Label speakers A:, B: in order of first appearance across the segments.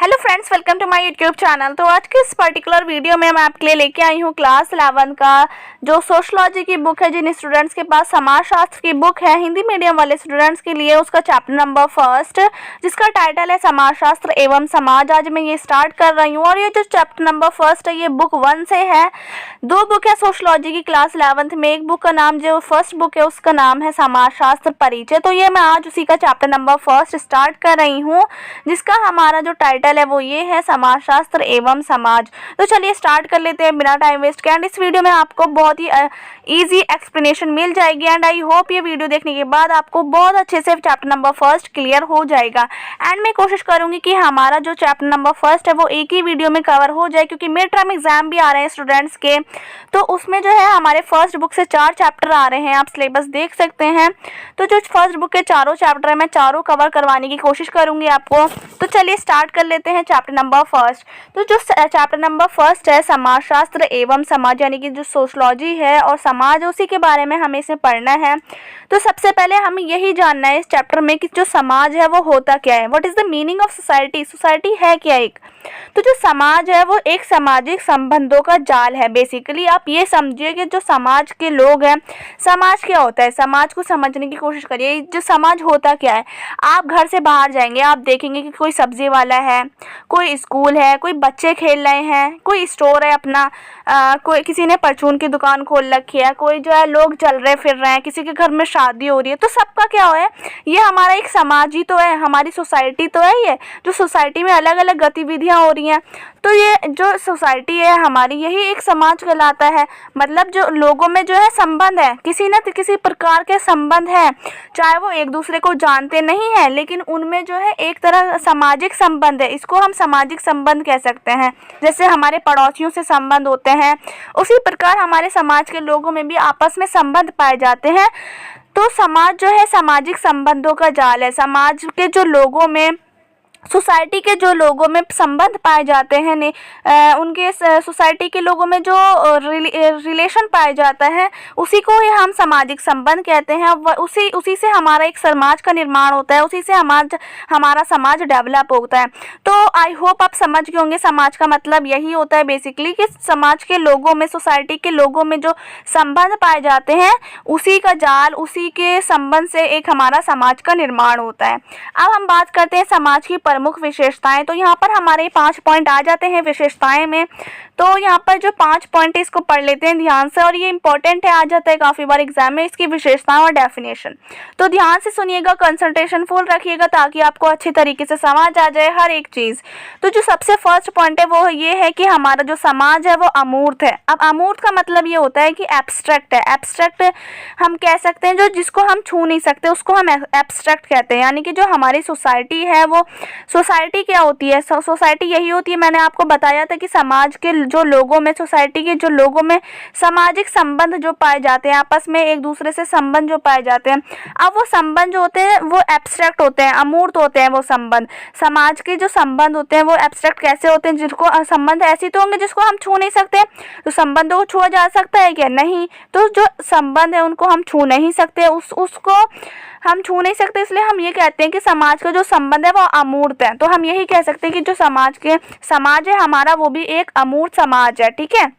A: Hello friends, welcome to my YouTube channel. तो आज के इस पर्टिकुलर वीडियो में मैं आपके लिए लेके आई हूँ क्लास 11 का जो सोशलॉजी की बुक है। जिन स्टूडेंट्स के पास समाजशास्त्र की बुक है, हिंदी मीडियम वाले स्टूडेंट्स के लिए, उसका चैप्टर नंबर 1 जिसका टाइटल है समाजशास्त्र एवं समाज। आज मैं ये स्टार्ट कर रही हूँ और ये जो चैप्टर नंबर 1 है ये बुक 1 से है। दो बुक है सोशलॉजी की क्लास 11 में। एक बुक का नाम जो फर्स्ट बुक है उसका नाम है समाजशास्त्र परिचय। तो ये मैं आज उसी का चैप्टर नंबर 1 स्टार्ट कर रही हूँ, जिसका हमारा जो टाइटल है वो ये है समाजशास्त्र एवं समाज। तो चलिए स्टार्ट कर लेते हैं बिना टाइम वेस्ट के। एंड इस वीडियो में आपको बहुत ही इजी एक्सप्लेनेशन मिल जाएगी एंड आई होप ये वीडियो देखने के बाद आपको बहुत अच्छे से चैप्टर नंबर 1 क्लियर हो जाएगा। एंड मैं कोशिश करूंगी कि हमारा जो चैप्टर नंबर 1 है वो एक ही वीडियो में कवर हो जाए, क्योंकि मिड टर्म एग्जाम भी आ रहे हैं स्टूडेंट्स के। तो उसमें जो है हमारे फर्स्ट बुक से 4 चैप्टर आ रहे हैं, आप सिलेबस देख सकते हैं। तो जो फर्स्ट बुक के चारों चैप्टर है मैं चारों कवर करवाने की कोशिश करूंगी आपको। तो चलिए स्टार्ट कर लेते हैं चैप्टर नंबर 1। तो जो चैप्टर नंबर 1 है समाजशास्त्र एवं समाज, यानी कि जो सोशलॉजी है और समाज उसी के बारे में हमें इसे पढ़ना है। तो सबसे पहले हमें यही जानना है इस चैप्टर में कि जो समाज है वो होता क्या है। What is the meaning of society. Society है क्या एक। तो जो समाज है वो एक सामाजिक संबंधों का जाल है। बेसिकली आप ये समझिए कि जो समाज के लोग हैं, समाज क्या होता है, समाज को समझने की कोशिश करिए। जो समाज होता क्या है, आप घर से बाहर जाएंगे, आप देखेंगे कि कोई सब्जी वाला है, कोई स्कूल है, कोई बच्चे खेल रहे हैं, कोई स्टोर है अपना, कोई किसी ने परचून की दुकान खोल रखी है, कोई जो है लोग चल रहे फिर रहे हैं, किसी के घर में शादी हो रही है। तो सबका क्या है, ये हमारा एक समाज ही तो है, हमारी सोसाइटी तो है। ये जो सोसाइटी में अलग अलग गतिविधियां हो रही हैं, तो ये जो सोसाइटी है हमारी, यही एक समाज कहलाता है। मतलब जो लोगों में जो है संबंध है, किसी न किसी प्रकार के संबंध है, चाहे वो एक दूसरे को जानते नहीं है, लेकिन उनमें जो है एक तरह सामाजिक संबंध है। इसको हम सामाजिक संबंध कह सकते हैं। जैसे हमारे पड़ोसियों से संबंध होते हैं, उसी प्रकार हमारे समाज के लोगों में भी आपस में संबंध पाए जाते हैं। तो समाज जो है सामाजिक संबंधों का जाल है। समाज के जो लोगों में, सोसाइटी के जो लोगों में संबंध पाए जाते हैं, उनके सोसाइटी के लोगों में जो रिलेशन पाया जाता है, उसी को ही हम सामाजिक संबंध कहते हैं। उसी से हमारा एक समाज का निर्माण होता है, उसी से हमारा समाज डेवलप होता है। तो आई होप आप समझ गए होंगे समाज का मतलब यही होता है बेसिकली, कि समाज के लोगों में, सोसाइटी के लोगों में जो संबंध पाए जाते हैं, उसी का जाल, उसी के संबंध से एक हमारा समाज का निर्माण होता है। अब हम बात करते हैं समाज की प्रमुख विशेषताएं। तो यहाँ पर हमारे 5 पॉइंट आ जाते हैं विशेषताएं में। तो यहाँ पर जो 5 पॉइंट है इसको पढ़ लेते हैं ध्यान से, और ये इंपॉर्टेंट है, आ जाता है काफ़ी बार एग्जाम में, इसकी विशेषताएं और डेफिनेशन। तो ध्यान से सुनिएगा, कंसंट्रेशन फुल रखिएगा ताकि आपको अच्छी तरीके से समझ आ जाए हर एक चीज़। तो जो सबसे फर्स्ट पॉइंट है वो ये है कि हमारा जो समाज है वो अमूर्त है। अब अमूर्त का मतलब ये होता है कि एब्स्ट्रैक्ट है। एब्स्ट्रैक्ट हम कह सकते हैं, जो जिसको हम छू नहीं सकते उसको हम एब्स्ट्रैक्ट कहते हैं। यानी कि जो हमारी सोसाइटी है, वो सोसाइटी क्या होती है, सोसाइटी यही होती है, मैंने आपको बताया था कि समाज के जो लोगों में, सोसाइटी के जो लोगों में सामाजिक संबंध जो पाए जाते हैं, आपस में एक दूसरे से संबंध जो पाए जाते हैं, अब वो संबंध जो होते हैं वो एब्स्ट्रैक्ट होते हैं, अमूर्त होते हैं। वो संबंध, समाज के जो संबंध होते हैं वो एब्स्ट्रैक्ट कैसे होते हैं, जिनको संबंध ऐसे तो होंगे जिसको हम छू नहीं सकते। तो संबंधों को छुआ जा सकता है क्या? नहीं। तो जो संबंध है उनको हम छू नहीं सकते, उसको हम छू नहीं सकते, इसलिए हम ये कहते हैं कि समाज का जो संबंध है वो अमूर्त है। तो हम यही कह सकते हैं कि जो समाज है हमारा, वो भी एक अमूर्त समाज है। ठीक है।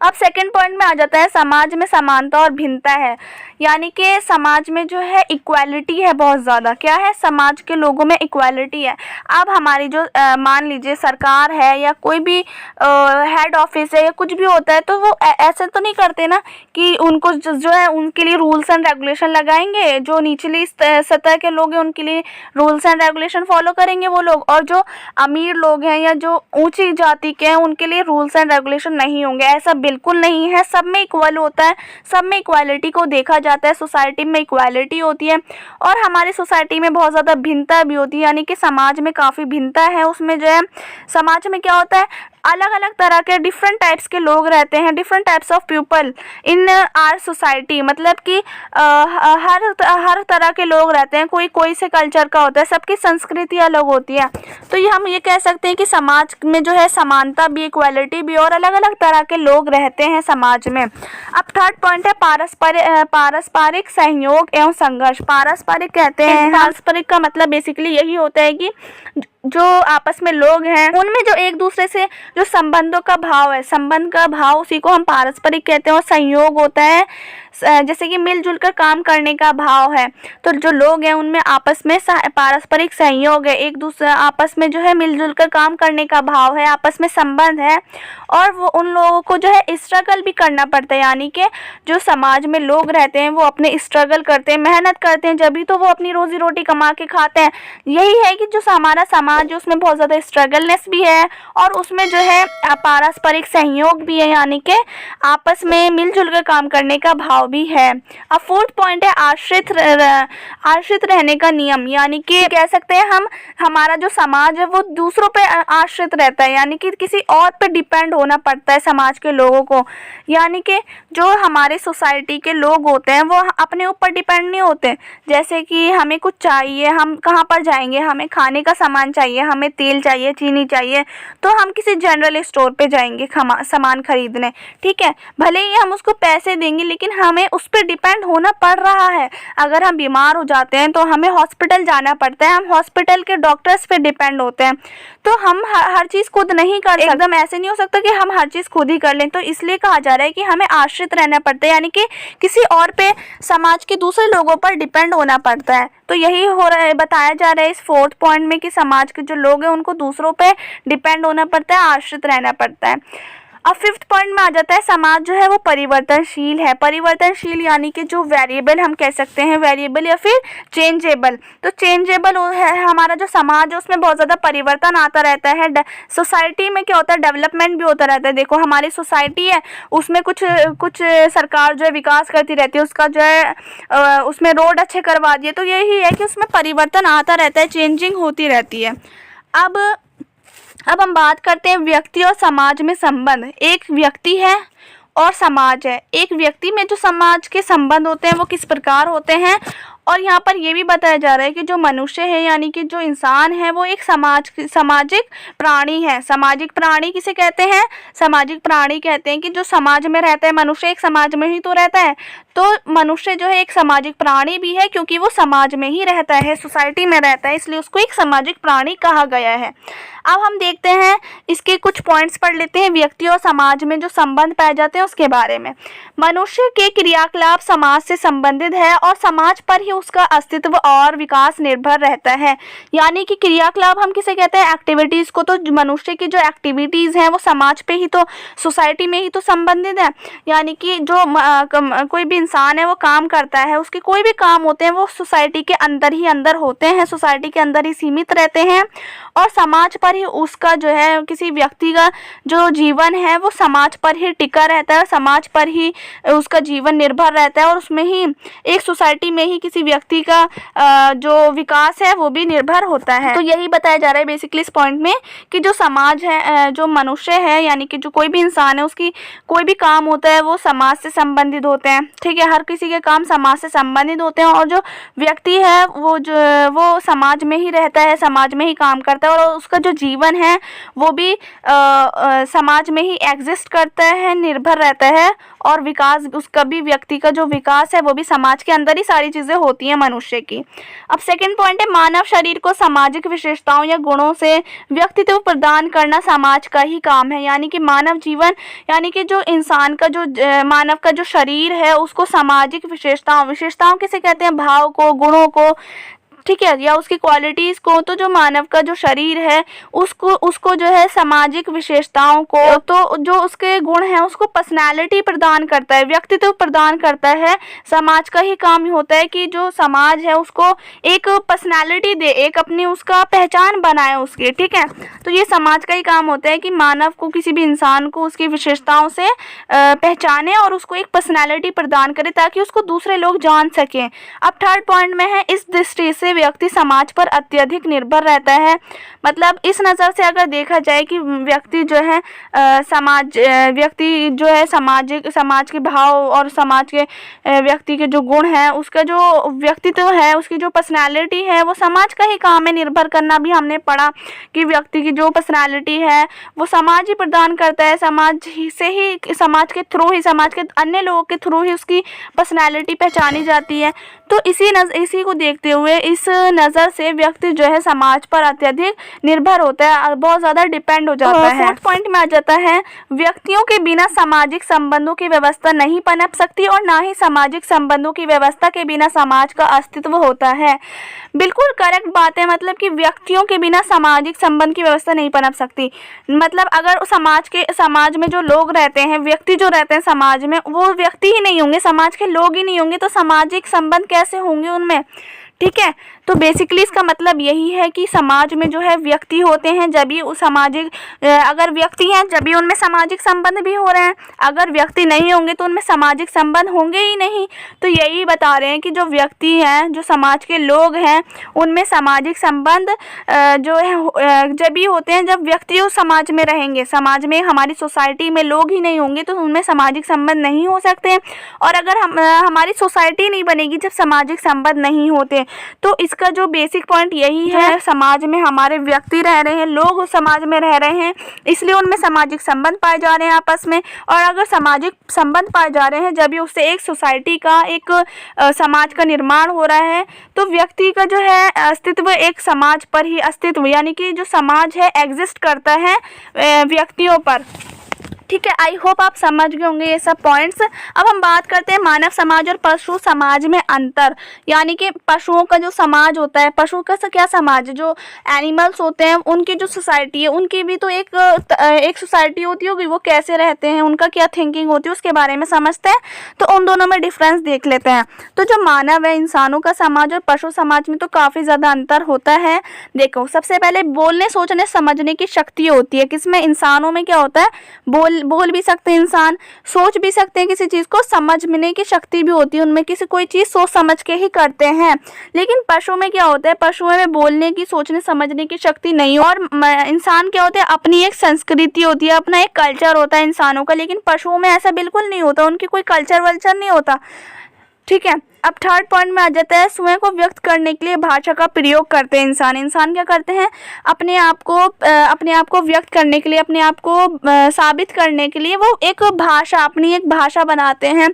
A: अब सेकंड पॉइंट में आ जाता है, समाज में समानता और भिन्नता है। यानी कि समाज में जो है इक्वालिटी है बहुत ज़्यादा। क्या है? समाज के लोगों में इक्वालिटी है। अब हमारी जो मान लीजिए सरकार है या कोई भी हेड ऑफिस है या कुछ भी होता है, तो वो ऐसा तो नहीं करते ना कि उनको जो है उनके लिए रूल्स एंड रेगुलेशन लगाएंगे। जो निचली सतह के लोग हैं उनके लिए रूल्स एंड रेगुलेशन फॉलो करेंगे वो लोग, और जो अमीर लोग हैं या जो ऊंची जाति के हैं उनके लिए रूल्स एंड रेगुलेशन नहीं होंगे। ऐसा बिल्कुल नहीं है, सब में इक्वल होता है, सब में इक्वालिटी को देखा जाता है। सोसाइटी में इक्वालिटी होती है और हमारी सोसाइटी में बहुत ज़्यादा भिन्नता भी होती है। यानी कि समाज में काफ़ी भिन्नता है। उसमें जो है समाज में क्या होता है, अलग अलग तरह के डिफरेंट टाइप्स के लोग रहते हैं, different types of people in our society, मतलब कि हर तरह के लोग रहते हैं, कोई कोई से कल्चर का होता है, सबकी संस्कृति अलग होती है। तो ये हम ये कह सकते हैं कि समाज में जो है समानता भी, इक्वालिटी भी और अलग अलग तरह के लोग रहते हैं समाज में। अब थर्ड पॉइंट है पारस्परिक सहयोग एवं संघर्ष। पारस्परिक कहते हैं, पारस्परिक का मतलब बेसिकली यही होता है कि जो आपस में लोग हैं उनमें जो एक दूसरे से जो संबंधों का भाव है, संबंध का भाव, उसी को हम पारस्परिक कहते हैं। और संयोग होता है जैसे कि मिलजुल कर काम करने का भाव है। तो जो लोग हैं उनमें आपस में पारस्परिक सहयोग है, एक दूसरे आपस में जो है मिलजुल कर काम करने का भाव है, आपस में संबंध है। और वो उन लोगों को जो है स्ट्रगल भी करना पड़ता है, यानी कि जो समाज में लोग रहते हैं वो अपने स्ट्रगल करते हैं, मेहनत करते हैं, जब भी तो वो अपनी रोजी रोटी कमा के खाते हैं। यही है कि जो हमारा समाज है उसमें बहुत ज़्यादा स्ट्रगलनेस भी है और उसमें जो है पारस्परिक सहयोग भी है, यानी कि आपस में मिलजुल कर काम करने का भाव भी है। अब फोर्थ पॉइंट है आश्रित रहने का नियम, यानी कि कह सकते हैं हम हमारा जो समाज है वो दूसरों पे आश्रित रहता है, यानी कि किसी और पे डिपेंड होना पड़ता है समाज के लोगों को। यानी कि जो हमारे सोसाइटी के लोग होते हैं वो अपने ऊपर डिपेंड नहीं होते। जैसे कि हमें कुछ चाहिए, हम कहाँ पर जाएंगे, हमें खाने का सामान चाहिए, हमें तेल चाहिए, चीनी चाहिए, तो हम किसी जनरल स्टोर पे जाएंगे सामान खरीदने, ठीक है। भले ही हम उसको पैसे देंगे लेकिन हमें उस पर डिपेंड होना पड़ रहा है। अगर हम बीमार हो जाते हैं तो हमें हॉस्पिटल जाना पड़ता है, हम हॉस्पिटल के डॉक्टर्स पे डिपेंड होते हैं। तो हम हर चीज़ खुद नहीं कर सकते, एकदम ऐसे नहीं हो सकता कि हम हर चीज़ खुद ही कर लें। तो इसलिए कहा जा रहा है कि हमें आश्रित रहना पड़ता है, यानी कि किसी और पे, समाज के दूसरे लोगों पर डिपेंड होना पड़ता है। तो यही हो रहा है, बताया जा रहा है इस फोर्थ पॉइंट में कि समाज के जो लोग हैं उनको दूसरों पे डिपेंड होना पड़ता है, आश्रित रहना पड़ता है। अब फिफ्थ पॉइंट में आ जाता है समाज जो है वो परिवर्तनशील है। परिवर्तनशील यानी कि जो वेरिएबल हम कह सकते हैं, वेरिएबल या फिर चेंजेबल। तो चेंजेबल है हमारा जो समाज है उसमें बहुत ज़्यादा परिवर्तन आता रहता है। सोसाइटी में क्या होता है, डेवलपमेंट भी होता रहता है। देखो हमारी सोसाइटी है उसमें कुछ सरकार जो है विकास करती रहती है, उसका जो है उसमें रोड अच्छे करवा दिए। तो यही है कि उसमें परिवर्तन आता रहता है, चेंजिंग होती रहती है। अब हम बात करते हैं व्यक्ति और समाज में संबंध। एक व्यक्ति है और समाज है। एक व्यक्ति में जो समाज के संबंध होते हैं वो किस प्रकार होते हैं, और यहाँ पर ये भी बताया जा रहा है कि जो मनुष्य है यानी कि जो इंसान है वो एक सामाजिक प्राणी है। सामाजिक प्राणी किसे कहते हैं, सामाजिक प्राणी कहते हैं कि जो समाज में रहता है। मनुष्य एक समाज में ही तो रहता है, तो मनुष्य जो है एक सामाजिक प्राणी भी है क्योंकि वो समाज में ही रहता है, सोसाइटी में रहता है, इसलिए उसको एक सामाजिक प्राणी कहा गया है। अब हम देखते हैं इसके कुछ पॉइंट्स पढ़ लेते हैं, व्यक्ति और समाज में जो संबंध पाए जाते हैं उसके बारे में। मनुष्य के क्रियाकलाप समाज से संबंधित है और समाज पर ही उसका अस्तित्व और विकास निर्भर रहता है। यानी कि क्रियाकलाप हम किसे कहते हैं, एक्टिविटीज़ को। तो मनुष्य की जो एक्टिविटीज़ हैं वो समाज पे ही तो, सोसाइटी में ही तो संबंधित है। यानी कि जो कोई भी इंसान है वो काम करता है, उसके कोई भी काम होते हैं वो सोसाइटी के अंदर ही अंदर होते हैं, सोसाइटी के अंदर ही सीमित रहते हैं। और समाज पर ही उसका जो है, किसी व्यक्ति का जो जीवन है वो समाज पर ही टिका रहता है, समाज पर ही उसका जीवन निर्भर रहता है, और उसमें ही एक सोसाइटी में ही किसी व्यक्ति का जो विकास है वो भी निर्भर होता है। तो यही बताया जा रहा है बेसिकली इस पॉइंट में कि जो समाज है, जो मनुष्य है यानी कि जो कोई भी इंसान है, उसकी कोई भी काम होता है वो समाज से संबंधित होते हैं, ठीक है। हर किसी के काम समाज से संबंधित होते हैं, और जो व्यक्ति है वो समाज में ही रहता है, समाज में ही काम करता है, और उसका जो जीवन है वो भी समाज में ही एग्जिस्ट करता है, निर्भर रहता है, और विकास उसका भी, व्यक्ति का जो विकास है वो भी समाज के अंदर ही सारी चीज़ें होती हैं मनुष्य की। अब सेकंड पॉइंट है मानव शरीर को सामाजिक विशेषताओं या गुणों से व्यक्तित्व प्रदान करना समाज का ही काम है। यानी कि मानव जीवन, यानी कि जो इंसान का जो मानव का जो शरीर है उसको सामाजिक विशेषताओं किसे कहते हैं, भाव को, गुणों को, ठीक है, या उसकी क्वालिटीज़ को। तो जो मानव का जो शरीर है उसको जो है सामाजिक विशेषताओं को, तो जो उसके गुण हैं उसको पर्सनैलिटी प्रदान करता है, व्यक्तित्व प्रदान करता है। समाज का ही काम होता है कि जो समाज है उसको एक पर्सनैलिटी दे, एक अपनी उसका पहचान बनाए उसकी, ठीक है। तो ये समाज का ही काम होता है कि मानव को, किसी भी इंसान को उसकी विशेषताओं से पहचाने और उसको एक पर्सनैलिटी प्रदान करे ताकि उसको दूसरे लोग जान सकें। अब थर्ड पॉइंट में है इस दृष्टि से व्यक्ति समाज पर अत्यधिक निर्भर रहता है। मतलब इस नज़र से अगर देखा जाए कि व्यक्ति जो है समाज के भाव और समाज के व्यक्ति के जो गुण हैं, उसका जो व्यक्तित्व है, उसकी जो पर्सनैलिटी है, वो समाज का ही काम है निर्भर करना। भी हमने पढ़ा कि व्यक्ति की जो पर्सनैलिटी है वो समाज ही प्रदान करता है, समाज के थ्रू ही, समाज के अन्य लोगों के थ्रू ही उसकी पर्सनैलिटी पहचानी जाती है। तो इसी को देखते हुए इस नज़र से व्यक्ति जो है समाज पर अत्यधिक निर्भर होता है, बहुत ज़्यादा डिपेंड हो जाता है। फोर्थ पॉइंट में आ जाता है, व्यक्तियों के बिना सामाजिक संबंधों की व्यवस्था नहीं पनप सकती और ना ही सामाजिक संबंधों की व्यवस्था के बिना समाज का अस्तित्व होता है। बिल्कुल करेक्ट बात है। मतलब कि व्यक्तियों के बिना सामाजिक संबंध की व्यवस्था नहीं पनप सकती। मतलब अगर समाज में जो लोग रहते हैं, व्यक्ति जो रहते हैं समाज में, वो व्यक्ति ही नहीं होंगे, समाज के लोग ही नहीं होंगे, तो सामाजिक संबंध कैसे होंगे उनमें? ठीक है, तो बेसिकली इसका मतलब यही है कि समाज में जो है व्यक्ति होते हैं, जब भी अगर व्यक्ति हैं जब भी उनमें सामाजिक संबंध भी हो रहे हैं, अगर व्यक्ति नहीं होंगे तो उनमें सामाजिक संबंध होंगे ही नहीं। तो यही बता रहे हैं कि जो व्यक्ति हैं, जो समाज के लोग हैं, उनमें सामाजिक संबंध जो है जब भी होते हैं जब व्यक्ति उस समाज में रहेंगे। समाज में, हमारी सोसाइटी में लोग ही नहीं होंगे तो उनमें सामाजिक संबंध नहीं हो सकते। और अगर हमारी सोसाइटी नहीं बनेगी जब सामाजिक संबंध नहीं होते, तो इसका जो बेसिक पॉइंट यही है, समाज में हमारे व्यक्ति रह रहे हैं, लोग उस समाज में रह रहे हैं, इसलिए उनमें सामाजिक संबंध पाए जा रहे हैं आपस में। और अगर सामाजिक संबंध पाए जा रहे हैं जब भी उससे एक सोसाइटी का, एक समाज का निर्माण हो रहा है, तो व्यक्ति का जो है अस्तित्व एक समाज पर ही अस्तित्व, यानी कि जो समाज है एग्जिस्ट करता है व्यक्तियों पर। ठीक है, आई होप आप समझ गए होंगे ये सब पॉइंट्स। अब हम बात करते हैं मानव समाज और पशु समाज में अंतर, यानी कि पशुओं का जो समाज होता है, पशु का क्या समाज, जो एनिमल्स होते हैं उनकी जो सोसाइटी है, उनकी भी तो एक सोसाइटी होती होगी, वो कैसे रहते हैं, उनका क्या थिंकिंग होती है, उसके बारे में समझते हैं। तो उन दोनों में डिफरेंस देख लेते हैं। तो जो मानव है, इंसानों का समाज और पशु समाज में तो काफ़ी ज़्यादा अंतर होता है। देखो, सबसे पहले बोलने, सोचने, समझने की शक्ति होती है। किसमें? इंसानों में क्या होता है, बोल भी सकते हैं इंसान, सोच भी सकते हैं किसी चीज़ को, समझने की शक्ति भी होती है उनमें, कोई चीज़ सोच समझ के ही करते हैं। लेकिन पशु में क्या होता है, पशुओं में बोलने की, सोचने समझने की शक्ति नहीं। और इंसान क्या होते हैं, अपनी एक संस्कृति होती है, अपना एक कल्चर होता है इंसानों का, लेकिन पशुओं में ऐसा बिल्कुल नहीं होता, उनकी कोई कल्चर वल्चर नहीं होता। ठीक है, अब थर्ड पॉइंट में आ जाता है, स्वयं को व्यक्त करने के लिए भाषा का प्रयोग करते हैं इंसान क्या करते हैं, अपने आप को व्यक्त करने के लिए, अपने आप को साबित करने के लिए वो अपनी एक भाषा बनाते हैं।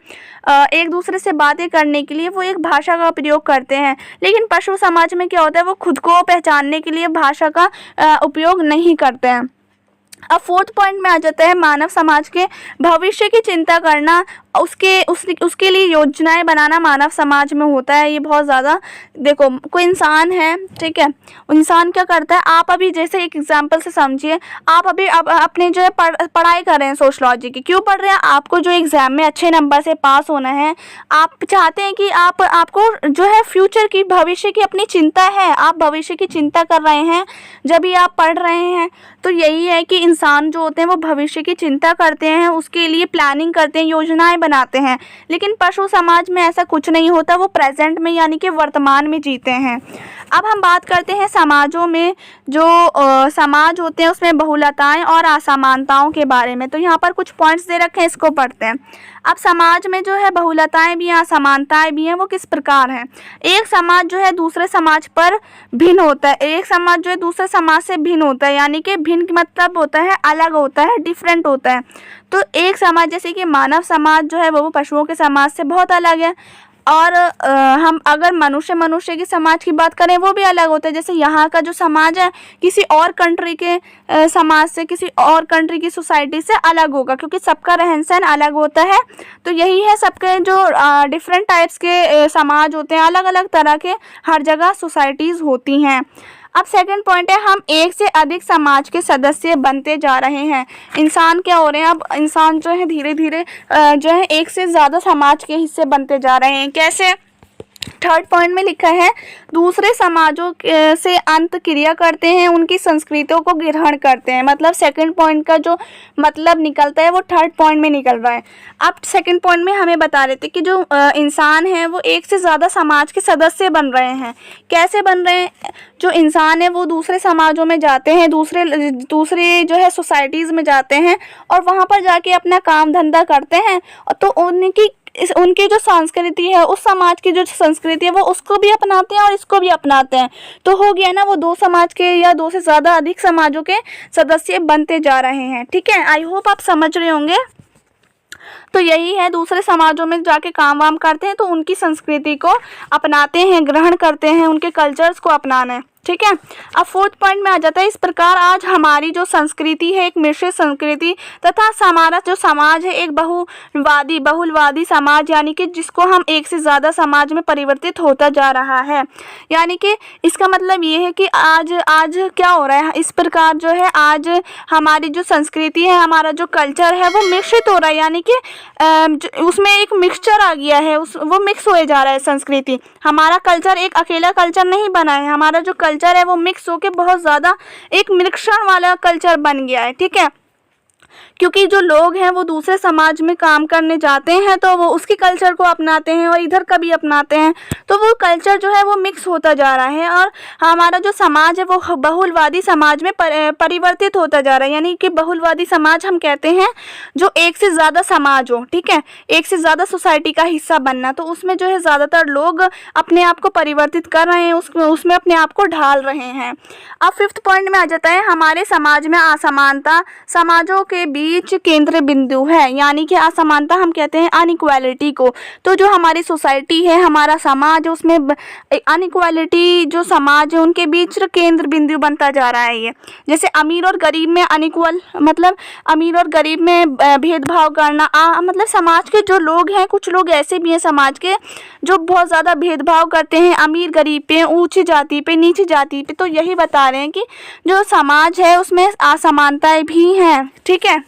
A: एक दूसरे से बातें करने के लिए वो एक भाषा का प्रयोग करते हैं। लेकिन पशु समाज में क्या होता है, वो खुद को पहचानने के लिए भाषा का उपयोग नहीं करते हैं। अब फोर्थ पॉइंट में आ जाता है, मानव समाज के भविष्य की चिंता करना, उसके लिए योजनाएं बनाना मानव समाज में होता है। ये बहुत ज़्यादा, देखो कोई इंसान है, ठीक है, इंसान क्या करता है, आप अभी जैसे एक एग्जांपल से समझिए, आप अभी अपने जो है पढ़ाई कर रहे हैं सोशलॉजी की, क्यों पढ़ रहे हैं, आपको जो एग्ज़ाम में अच्छे नंबर से पास होना है, आप चाहते हैं कि आपको जो है फ्यूचर की, भविष्य की अपनी चिंता है, आप भविष्य की चिंता कर रहे हैं जब भी आप पढ़ रहे हैं। तो यही है कि इंसान जो होते हैं वो भविष्य की चिंता करते हैं, उसके लिए प्लानिंग करते हैं, योजनाएं बनाते हैं। लेकिन पशु समाज में ऐसा कुछ नहीं होता, वो प्रेजेंट में यानी कि वर्तमान में जीते हैं। अब हम बात करते हैं समाजों में, जो समाज होते हैं उसमें बहुलताएं और असमानताओं के बारे में। तो यहाँ पर कुछ पॉइंट्स दे रखे हैं, इसको पढ़ते हैं। अब समाज में जो है बहुलताएं भी हैं, असमानताएं भी हैं, वो किस प्रकार हैं। एक समाज जो है दूसरे समाज पर भिन्न होता है, एक समाज जो है दूसरे समाज से भिन्न होता है, यानी कि भिन्न मतलब होता है अलग होता है, डिफरेंट होता है। तो एक समाज जैसे कि मानव समाज जो है वो पशुओं के समाज से बहुत अलग है। और हम अगर मनुष्य की समाज की बात करें, वो भी अलग होता है। जैसे यहाँ का जो समाज है किसी और कंट्री के समाज से, किसी और कंट्री की सोसाइटी से अलग होगा, क्योंकि सबका रहन सहन अलग होता है। तो यही है, सबके जो डिफरेंट टाइप्स के समाज होते हैं, अलग अलग तरह के हर जगह सोसाइटीज़ होती हैं। अब सेकंड पॉइंट है, हम एक से अधिक समाज के सदस्य बनते जा रहे हैं। इंसान क्या हो रहे हैं, अब इंसान जो है धीरे धीरे जो है एक से ज़्यादा समाज के हिस्से बनते जा रहे हैं। कैसे? थर्ड पॉइंट में लिखा है दूसरे समाजों से अंत क्रिया करते हैं, उनकी संस्कृतियों को ग्रहण करते हैं। मतलब सेकंड पॉइंट का जो मतलब निकलता है वो थर्ड पॉइंट में निकल रहा है। अब सेकंड पॉइंट में हमें बता रहे थे कि जो इंसान है वो एक से ज़्यादा समाज के सदस्य बन रहे हैं। कैसे बन रहे हैं? जो इंसान है वो दूसरे समाजों में जाते हैं, दूसरे जो है सोसाइटीज़ में जाते हैं और वहाँ पर जाके अपना काम धंधा करते हैं, तो उनकी जो संस्कृति है, उस समाज की जो संस्कृति है वो उसको भी अपनाते हैं और इसको भी अपनाते हैं। तो हो गया ना, वो दो समाज के या दो से ज़्यादा अधिक समाजों के सदस्य बनते जा रहे हैं। ठीक है, आई होप आप समझ रहे होंगे। तो यही है, दूसरे समाजों में जाके काम वाम करते हैं तो उनकी संस्कृति को अपनाते हैं, ग्रहण करते हैं, उनके कल्चर्स को अपनाना है। ठीक है, अब फोर्थ पॉइंट में आ जाता है, इस प्रकार आज हमारी जो संस्कृति है एक मिश्रित संस्कृति तथा हमारा जो समाज है एक बहुलवादी समाज, यानी कि जिसको हम एक से ज़्यादा समाज में परिवर्तित होता जा रहा है। यानी कि इसका मतलब ये है कि आज क्या हो रहा है, इस प्रकार जो है आज हमारी जो संस्कृति है, हमारा जो कल्चर है वो मिश्रित हो रहा है, यानी कि उसमें एक मिक्सचर आ गया है, वो मिक्स होए जा रहा है संस्कृति। हमारा कल्चर एक अकेला कल्चर नहीं बना है, हमारा जो कल्चर है वो मिक्स होके बहुत ज़्यादा एक मिश्रण वाला कल्चर बन गया है। ठीक है, क्योंकि जो लोग हैं वो दूसरे समाज में काम करने जाते हैं तो वो उसकी कल्चर को अपनाते हैं और इधर का भी अपनाते हैं, तो वो कल्चर जो है वो मिक्स होता जा रहा है और हमारा जो समाज है वो बहुलवादी समाज में परिवर्तित होता जा रहा है। यानी कि बहुलवादी समाज हम कहते हैं जो एक से ज़्यादा समाज हो, ठीक है, एक से ज़्यादा सोसाइटी का हिस्सा बनना, तो उसमें जो है ज़्यादातर लोग अपने आप को परिवर्तित कर रहे हैं, उसमें अपने आप को ढाल रहे हैं। अब फिफ्थ पॉइंट में आ जाता है, हमारे समाज में असमानता समाजों के बीच केंद्र बिंदु है। यानी कि असमानता हम कहते हैं अनइक्वालिटी को। तो जो हमारी सोसाइटी है, हमारा समाज है, उसमें अनइक्वालिटी जो समाज है उनके बीच केंद्र बिंदु बनता जा रहा है। ये जैसे अमीर और गरीब में अनइक्वल, मतलब अमीर और गरीब में भेदभाव करना, मतलब समाज के जो लोग हैं, कुछ लोग ऐसे भी हैं समाज के जो बहुत ज़्यादा भेदभाव करते हैं अमीर गरीब पे, ऊंची जाति पे, नीची जाति पे। तो यही बता रहे हैं कि जो समाज है उसमें असमानताएं भी हैं। ठीक है,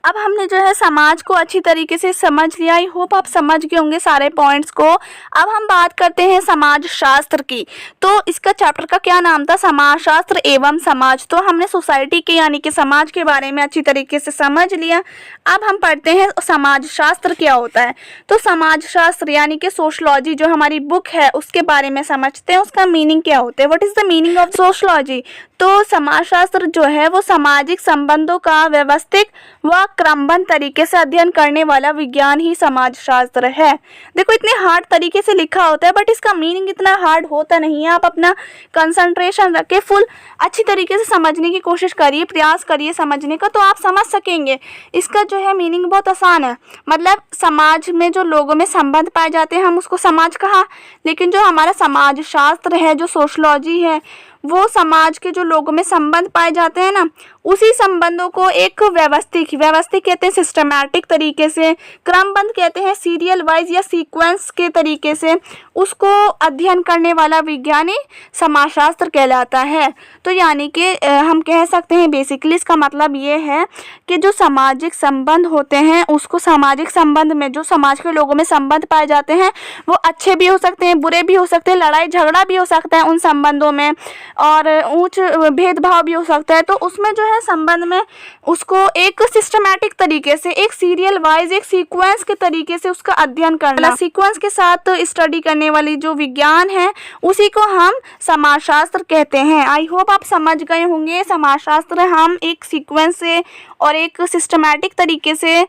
A: अब हमने जो है समाज को अच्छी तरीके से समझ लिया। आई होप आप समझ गए होंगे सारे पॉइंट्स को। अब हम बात करते हैं समाज शास्त्र की। तो इसका चैप्टर का क्या नाम था? समाज शास्त्र एवं समाज। तो हमने सोसाइटी के यानी कि समाज के बारे में अच्छी तरीके से समझ लिया। अब हम पढ़ते हैं समाज शास्त्र क्या होता है। तो समाज शास्त्र यानी कि सोशलॉजी जो हमारी बुक है उसके बारे में समझते हैं, उसका मीनिंग क्या होता है। What is the meaning of sociology? तो समाजशास्त्र जो है वो सामाजिक संबंधों का व्यवस्थित व क्रमबद्ध तरीके से अध्ययन करने वाला विज्ञान ही समाजशास्त्र है। देखो इतने हार्ड तरीके से लिखा होता है बट इसका मीनिंग इतना हार्ड होता नहीं है। आप अपना कंसंट्रेशन रख के फुल अच्छी तरीके से समझने की कोशिश करिए, प्रयास करिए समझने का, तो आप समझ सकेंगे। इसका जो है मीनिंग बहुत आसान है। मतलब समाज में जो लोगों में संबंध पाए जाते हैं हम उसको समाज कहा, लेकिन जो हमारा समाज शास्त्र है, जो सोशलॉजी है, वो समाज के जो लोगों में संबंध पाए जाते हैं ना, उसी संबंधों को एक व्यवस्थित कहते हैं, सिस्टमैटिक तरीके से, क्रमबद्ध कहते हैं, सीरियल वाइज या सीक्वेंस के तरीके से उसको अध्ययन करने वाला विज्ञान ही समाजशास्त्र कहलाता है। तो यानी कि हम कह सकते हैं बेसिकली इसका मतलब ये है कि जो सामाजिक संबंध होते हैं उसको, सामाजिक संबंध में जो समाज के लोगों में संबंध पाए जाते हैं वो अच्छे भी हो सकते हैं, बुरे भी हो सकते हैं, लड़ाई झगड़ा भी हो सकता है उन संबंधों में, और ऊंच भेदभाव भी हो सकता है। तो उसमें जो है संबंध में उसको एक सिस्टमैटिक तरीके से, एक सीरियल वाइज, एक सीक्वेंस के तरीके से उसका अध्ययन करना, सीक्वेंस के साथ स्टडी करने वाली जो विज्ञान है उसी को हम समाजशास्त्र कहते हैं। आई होप आप समझ गए होंगे। समाजशास्त्र हम एक सीक्वेंस से और एक सिस्टमैटिक तरीके से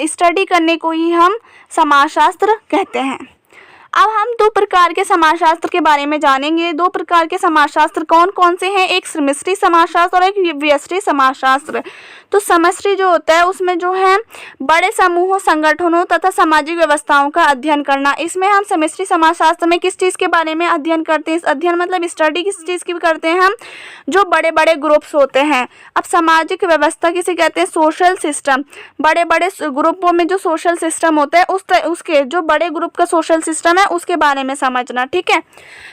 A: स्टडी करने को ही हम समाजशास्त्र कहते हैं। अब हम दो प्रकार के समाजशास्त्र के बारे में जानेंगे। दो प्रकार के समाजशास्त्र कौन कौन से हैं? एक समष्टि समाजशास्त्र और एक व्यष्टि समाजशास्त्र। तो समष्टि जो होता है उसमें जो है बड़े समूहों, संगठनों तथा सामाजिक व्यवस्थाओं का अध्ययन करना। इसमें हम समष्टि समाजशास्त्र में किस चीज़ के बारे में अध्ययन करते हैं? अध्ययन मतलब स्टडी किस चीज़ की करते हैं हम? जो बड़े बड़े ग्रुप्स होते हैं। अब सामाजिक व्यवस्था किसे कहते हैं? Social system. बड़े बड़े ग्रुपों में जो सोशल सिस्टम होता है उसके जो बड़े ग्रुप का सोशल सिस्टम है उसके बारे में समझना, ठीक है।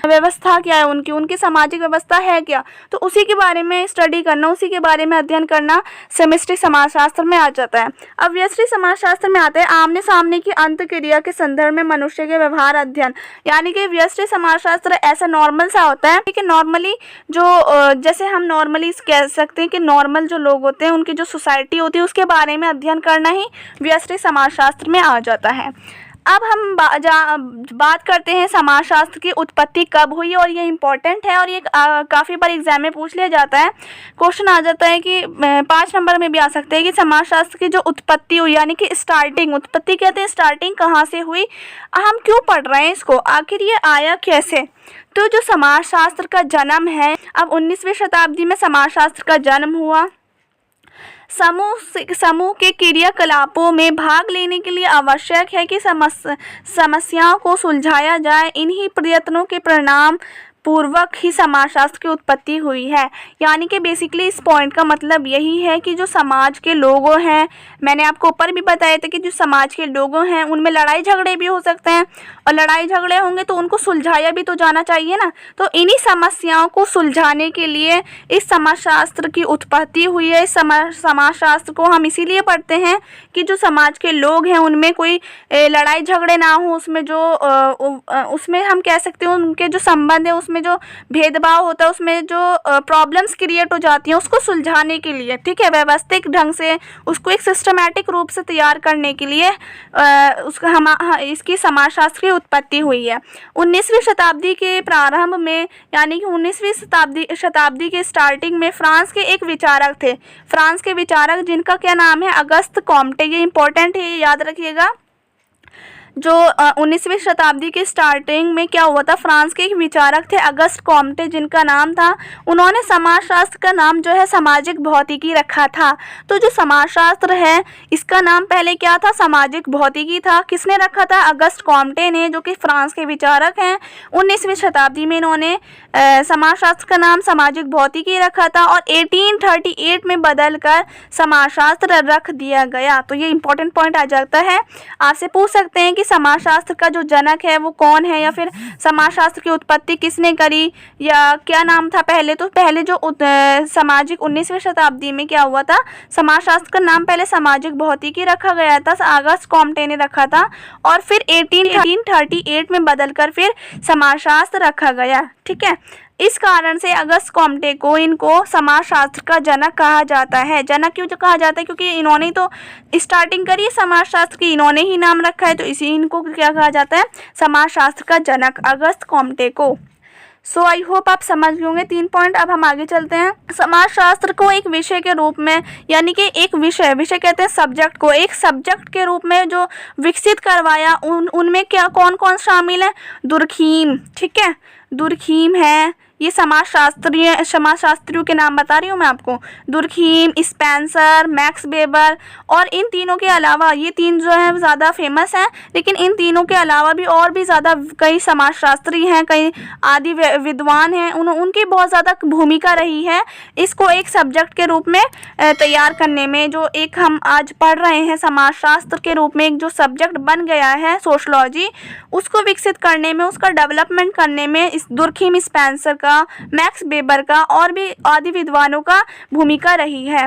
A: व्यवस्था क्या है उनकी सामाजिक व्यवस्था है क्या, तो उसी के बारे में स्टडी करना, उसी के बारे में अध्ययन करना समष्टि समाजशास्त्र में आ जाता है। अब व्यष्टि समाजशास्त्र में आता है आमने सामने की अंतःक्रिया के संदर्भ में मनुष्य के व्यवहार अध्ययन, यानी कि व्यष्टि समाजशास्त्र ऐसा नॉर्मल सा होता है कि नॉर्मली जो जैसे हम नॉर्मली कह सकते हैं कि नॉर्मल जो लोग होते हैं उनकी जो सोसाइटी होती है उसके बारे में अध्ययन करना ही व्यष्टि समाजशास्त्र में आ जाता है। अब हम बात करते हैं समाजशास्त्र की उत्पत्ति कब हुई, और ये इम्पोर्टेंट है और ये काफ़ी बार एग्जाम में पूछ लिया जाता है। क्वेश्चन आ जाता है कि 5 नंबर में भी आ सकते हैं कि समाजशास्त्र की जो उत्पत्ति हुई, यानी कि स्टार्टिंग, उत्पत्ति कहते हैं स्टार्टिंग कहाँ से हुई, हम क्यों पढ़ रहे हैं इसको, आखिर ये आया कैसे। तो जो समाजशास्त्र का जन्म है, अब 19वीं शताब्दी में समाजशास्त्र का जन्म हुआ। समूह के क्रियाकलापों में भाग लेने के लिए आवश्यक है कि समस्याओं को सुलझाया जाए। इन्हीं प्रयत्नों के परिणाम पूर्वक ही समाजशास्त्र की उत्पत्ति हुई है। यानी कि बेसिकली इस पॉइंट का मतलब यही है कि जो समाज के लोग हैं, मैंने आपको ऊपर भी बताया था कि जो समाज के लोग हैं उनमें लड़ाई झगड़े भी हो सकते हैं, और लड़ाई झगड़े होंगे तो उनको सुलझाया भी तो जाना चाहिए ना। तो इन्हीं समस्याओं को सुलझाने के लिए इस समाजशास्त्र की उत्पत्ति हुई है। इस समाजशास्त्र को हम इसीलिए पढ़ते हैं कि जो समाज के लोग हैं उनमें कोई लड़ाई झगड़े ना हो, उसमें हम कह सकते हैं उनके जो संबंध है उसमें जो भेदभाव होता है, उसमें जो प्रॉब्लम्स क्रिएट हो जाती हैं उसको सुलझाने के लिए, ठीक है, व्यवस्थित ढंग से उसको एक सिस्टमैटिक रूप से तैयार करने के लिए इसकी समाजशास्त्र की उत्पत्ति हुई है। 19वीं शताब्दी के प्रारंभ में, यानी कि 19वीं शताब्दी के स्टार्टिंग में फ्रांस के एक विचारक थे, फ्रांस के विचारक जिनका क्या नाम है, अगस्त कॉम्टे। ये इंपॉर्टेंट है, याद रखिएगा। जो 19वीं शताब्दी के स्टार्टिंग में क्या हुआ था, फ्रांस के एक विचारक थे अगस्त कॉम्टे जिनका नाम था, उन्होंने समाजशास्त्र का नाम जो है सामाजिक भौतिकी रखा था। तो जो समाजशास्त्र है इसका नाम पहले क्या था, सामाजिक भौतिकी था। किसने रखा था, अगस्त कॉम्टे ने, जो कि फ्रांस के विचारक हैं। 19वीं शताब्दी में इन्होंने समाजशास्त्र का नाम सामाजिक भौतिकी रखा था और 1838 में बदलकर समाजशास्त्र रख दिया गया। तो ये इंपॉर्टेंट पॉइंट आ जाता है। आपसे पूछ सकते हैं कि समाजशास्त्र का जो जनक है वो कौन है, या फिर समाजशास्त्र की उत्पत्ति किसने करी, या क्या नाम था पहले। तो पहले जो सामाजिक 19वीं शताब्दी में क्या हुआ था, समाजशास्त्र का नाम पहले सामाजिक भौतिकी रखा गया था, अगस्त कॉम्टे ने रखा था, और फिर 1838 में बदलकर फिर समाजशास्त्र रखा गया, ठीक है। इस कारण से अगस्त कॉम्टे को इनको समाजशास्त्र का जनक कहा जाता है। जनक क्यों कहा जाता है, क्योंकि इन्होंने तो स्टार्टिंग करी समाजशास्त्र की, इन्होंने ही नाम रखा है, तो इनको क्या कहा जाता है, समाजशास्त्र का जनक, अगस्त कॉम्टे को। सो आई होप आप समझ गए होंगे 3 पॉइंट। अब हम आगे चलते हैं। समाजशास्त्र को एक विषय के रूप में, यानी कि एक विषय कहते हैं सब्जेक्ट को, एक सब्जेक्ट के रूप में जो विकसित करवाया, उनमें क्या कौन कौन शामिल है, दुर्खीम, ठीक है, दुर्खीम है, ये समाजशास्त्रियों के नाम बता रही हूँ मैं आपको, दुर्खीम, स्पेंसर, मैक्स वेबर, और इन तीनों के अलावा, ये 3 जो है ज़्यादा फेमस हैं, लेकिन इन तीनों के अलावा भी और भी ज़्यादा कई समाजशास्त्री हैं, कई आदि विद्वान हैं, उनकी बहुत ज़्यादा भूमिका रही है इसको एक सब्जेक्ट के रूप में तैयार करने में। जो एक हम आज पढ़ रहे हैं समाजशास्त्र के रूप में, एक जो सब्जेक्ट बन गया है सोशलॉजी, उसको विकसित करने में, उसका डेवलपमेंट करने में इस दुर्खीम, स्पेंसर का, मैक्स वेबर का और भी आदि विद्वानों का भूमिका रही है।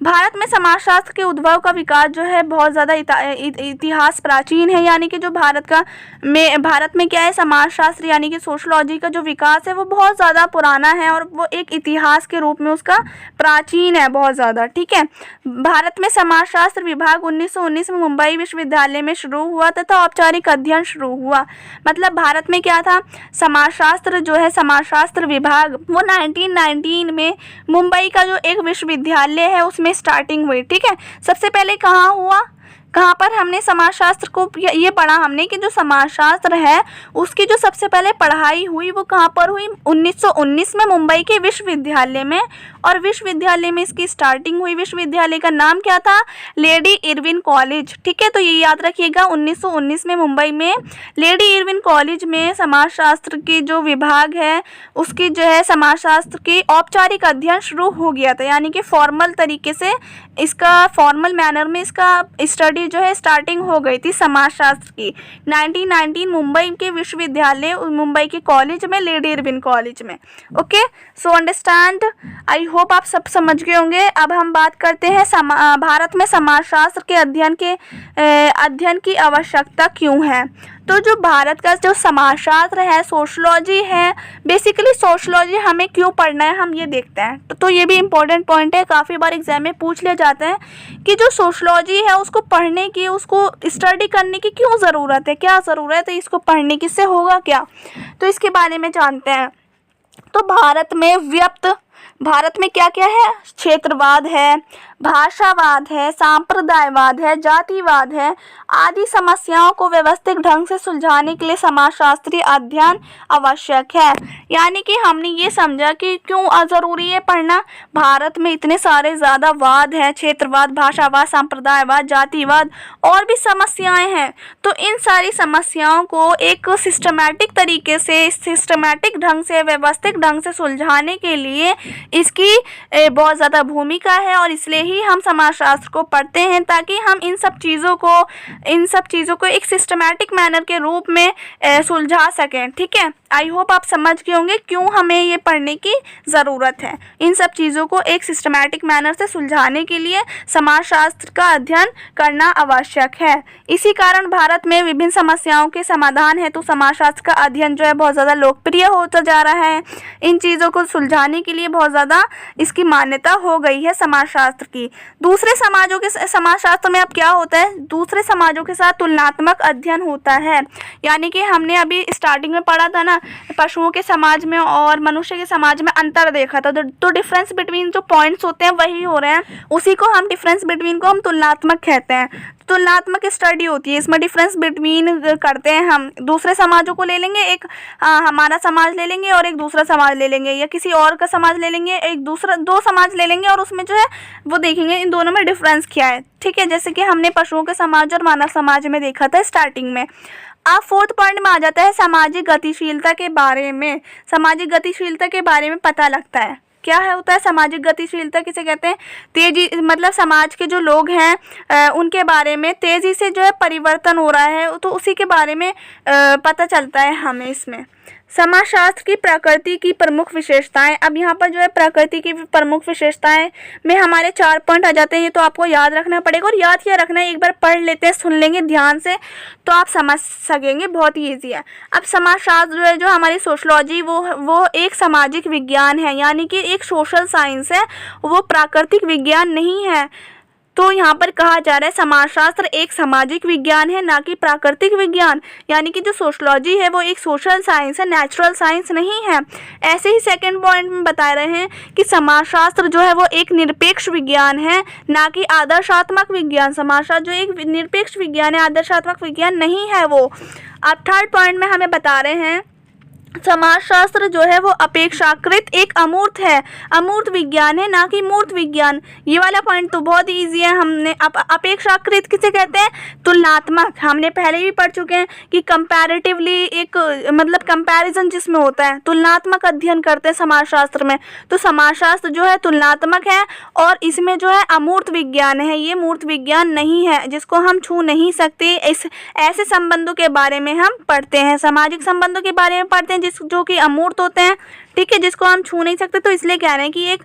A: भारत में समाजशास्त्र के उद्भव का विकास जो है बहुत ज़्यादा इतिहास प्राचीन है, यानी कि जो भारत में क्या है, समाजशास्त्र यानी कि सोशलॉजी का जो विकास है वो बहुत ज़्यादा पुराना है और वो एक इतिहास के रूप में उसका प्राचीन है बहुत ज़्यादा, ठीक है। भारत में समाजशास्त्र विभाग 1919 में मुंबई विश्वविद्यालय में शुरू हुआ तथा औपचारिक अध्ययन शुरू हुआ। मतलब भारत में क्या था, समाजशास्त्र जो है, समाजशास्त्र विभाग वो 1919 में मुंबई का जो एक विश्वविद्यालय है उसमें स्टार्टिंग हुई, ठीक है। सबसे पहले कहाँ हुआ, कहाँ पर हमने समाजशास्त्र को ये पढ़ा हमने कि जो समाजशास्त्र है उसकी जो सबसे पहले पढ़ाई हुई वो कहाँ पर हुई, 1919 में मुंबई के विश्वविद्यालय में, और विश्वविद्यालय में इसकी स्टार्टिंग हुई। विश्वविद्यालय का नाम क्या था, लेडी इरविन कॉलेज, ठीक है। तो ये याद रखिएगा, 1919 में मुंबई में लेडी इरविन कॉलेज में समाजशास्त्र की जो विभाग है उसकी जो है समाजशास्त्र की औपचारिक अध्ययन शुरू हो गया था, यानी कि फॉर्मल तरीके से इसका, फॉर्मल मैनर में इसका स्टडी जो है स्टार्टिंग हो गई थी समाजशास्त्र की 1919 मुंबई के विश्वविद्यालय, मुंबई के कॉलेज में, लेडी इरविन कॉलेज में। Okay, so understand, I hope आप सब समझ गए होंगे। अब हम बात करते हैं भारत में समाजशास्त्र के अध्ययन की आवश्यकता क्यों है। तो जो भारत का जो समाजशास्त्र है, सोशलॉजी है, बेसिकली सोशलॉजी हमें क्यों पढ़ना है हम ये देखते हैं। तो ये भी इम्पोर्टेंट पॉइंट है, काफ़ी बार एग्जाम में पूछ ले जाते हैं कि जो सोशलॉजी है उसको पढ़ने की, उसको स्टडी करने की क्यों ज़रूरत है, क्या ज़रूरत है इसको पढ़ने की, इससे होगा क्या। तो इसके बारे में जानते हैं। तो भारत में क्या क्या है, क्षेत्रवाद है, भाषावाद है, सांप्रदायवाद है, जातिवाद है आदि समस्याओं को व्यवस्थित ढंग से सुलझाने के लिए समाजशास्त्रीय अध्ययन आवश्यक है। यानी कि हमने ये समझा कि क्यों ज़रूरी है पढ़ना। भारत में इतने सारे ज़्यादा वाद हैं, क्षेत्रवाद, भाषावाद, सांप्रदायवाद, जातिवाद और भी समस्याएं हैं। तो इन सारी समस्याओं को एक सिस्टमैटिक तरीके से, सिस्टमैटिक ढंग से, व्यवस्थित ढंग से सुलझाने के लिए इसकी बहुत ज़्यादा भूमिका है और इसलिए ही हम समाजशास्त्र को पढ़ते हैं, ताकि हम इन सब चीज़ों को एक सिस्टमैटिक मैनर के रूप में सुलझा सकें। ठीक है, आई होप आप समझ गए होंगे क्यों हमें ये पढ़ने की ज़रूरत है। इन सब चीज़ों को एक सिस्टमैटिक मैनर से सुलझाने के लिए समाजशास्त्र का अध्ययन करना आवश्यक है। इसी कारण भारत में विभिन्न समस्याओं के समाधान हेतु समाजशास्त्र का अध्ययन जो है बहुत ज़्यादा लोकप्रिय होता जा रहा है। इन चीज़ों को सुलझाने के लिए बहुत ज़्यादा इसकी मान्यता हो गई है समाजशास्त्र की। दूसरे समाजों के समाजशास्त्र में अब क्या होता है, दूसरे समाजों के साथ तुलनात्मक अध्ययन होता है। यानी कि हमने अभी स्टार्टिंग में पढ़ा था ना, पशुओं के समाज में और मनुष्य के समाज में अंतर देखा था। तो डिफरेंस बिटवीन जो पॉइंट्स होते हैं वही हो रहे हैं, उसी को हम डिफरेंस बिटवीन को हम तुलनात्मक कहते हैं। तुलनात्मक स्टडी होती है, इसमें डिफरेंस बिटवीन करते हैं हम। दूसरे समाजों को ले लेंगे, एक हमारा समाज ले लेंगे और एक दूसरा समाज ले लेंगे, या किसी और का समाज ले लेंगे, एक दूसरा, दो समाज ले लेंगे और उसमें जो है वो देखेंगे इन दोनों में डिफरेंस क्या है। ठीक है, जैसे कि हमने पशुओं के समाज और मानव समाज में देखा था स्टार्टिंग में। अब फोर्थ पॉइंट में आ जाता है सामाजिक गतिशीलता के बारे में। सामाजिक गतिशीलता के बारे में पता लगता है क्या है, होता है सामाजिक गतिशीलता किसे कहते हैं, तेजी, मतलब समाज के जो लोग हैं उनके बारे में तेज़ी से जो है परिवर्तन हो रहा है, तो उसी के बारे में पता चलता है हमें इसमें। समाजशास्त्र की प्रकृति की प्रमुख विशेषताएं। अब यहाँ पर जो है प्रकृति की प्रमुख विशेषताएं में हमारे 4 पॉइंट आ जाते हैं। ये तो आपको याद रखना पड़ेगा, और याद क्या रखना है, एक बार पढ़ लेते हैं, सुन लेंगे ध्यान से तो आप समझ सकेंगे, बहुत ही ईजी है। अब समाजशास्त्र जो है, जो हमारी सोशलॉजी, वो एक सामाजिक विज्ञान है, यानी कि एक सोशल साइंस है, वो प्राकृतिक विज्ञान नहीं है। तो यहाँ पर कहा जा रहा है समाजशास्त्र एक सामाजिक विज्ञान है, ना कि प्राकृतिक विज्ञान। यानी कि जो सोशलॉजी है वो एक सोशल साइंस है, नेचुरल साइंस नहीं है। ऐसे ही सेकंड पॉइंट में बता रहे हैं कि समाजशास्त्र जो है वो एक निरपेक्ष विज्ञान है, ना कि आदर्शात्मक विज्ञान। समाजशास्त्र जो एक निरपेक्ष विज्ञान है, आदर्शात्मक विज्ञान नहीं है वो। अब थर्ड पॉइंट में हमें बता रहे हैं समाजशास्त्र जो है वो अपेक्षाकृत एक अमूर्त है, अमूर्त विज्ञान है, ना कि मूर्त विज्ञान। ये वाला पॉइंट तो बहुत ईजी है। हमने अपेक्षाकृत किसे कहते हैं, तुलनात्मक। हमने पहले भी पढ़ चुके हैं कि कंपैरेटिवली, एक मतलब कंपैरिजन जिसमें होता है, तुलनात्मक अध्ययन करते हैं समाजशास्त्र में। तो समाजशास्त्र जो है तुलनात्मक है और इसमें जो है अमूर्त विज्ञान है, ये मूर्त विज्ञान नहीं है जिसको हम छू नहीं सकते। ऐसे संबंधों के बारे में हम पढ़ते हैं, सामाजिक संबंधों के बारे में पढ़ते हैं जो कि अमूर्त होते हैं, ठीक है, जिसको हम छू नहीं सकते। तो इसलिए कह रहे हैं कि एक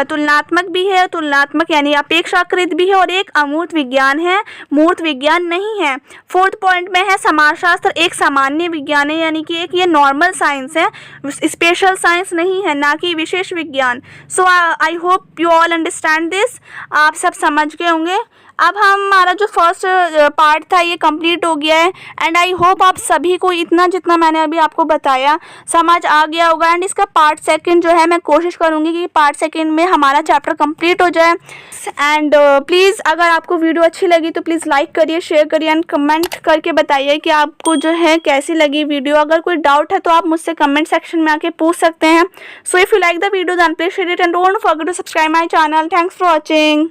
A: तुलनात्मक भी है, तुलनात्मक यानी अपेक्षाकृत भी है, और एक अमूर्त विज्ञान है, मूर्त विज्ञान नहीं है। फोर्थ पॉइंट में है समाजशास्त्र एक सामान्य विज्ञान है, यानी कि एक ये नॉर्मल साइंस है, स्पेशल साइंस नहीं है, ना कि विशेष विज्ञान। So I hope you all understand this, आप सब समझ गए होंगे। अब हमारा जो फर्स्ट पार्ट था ये कंप्लीट हो गया है, एंड आई होप आप सभी को इतना जितना मैंने अभी आपको बताया समझ आ गया होगा। एंड इसका पार्ट सेकंड जो है मैं कोशिश करूँगी कि पार्ट सेकंड में हमारा चैप्टर कंप्लीट हो जाए। एंड प्लीज़ अगर आपको वीडियो अच्छी लगी तो प्लीज़ लाइक करिए, शेयर करिए एंड कमेंट करके बताइए कि आपको जो है कैसी लगी वीडियो। अगर कोई डाउट है तो आप मुझसे कमेंट सेक्शन में आके पूछ सकते हैं। So if you like the video then please share it and don't forget to subscribe my channel. Thanks for watching.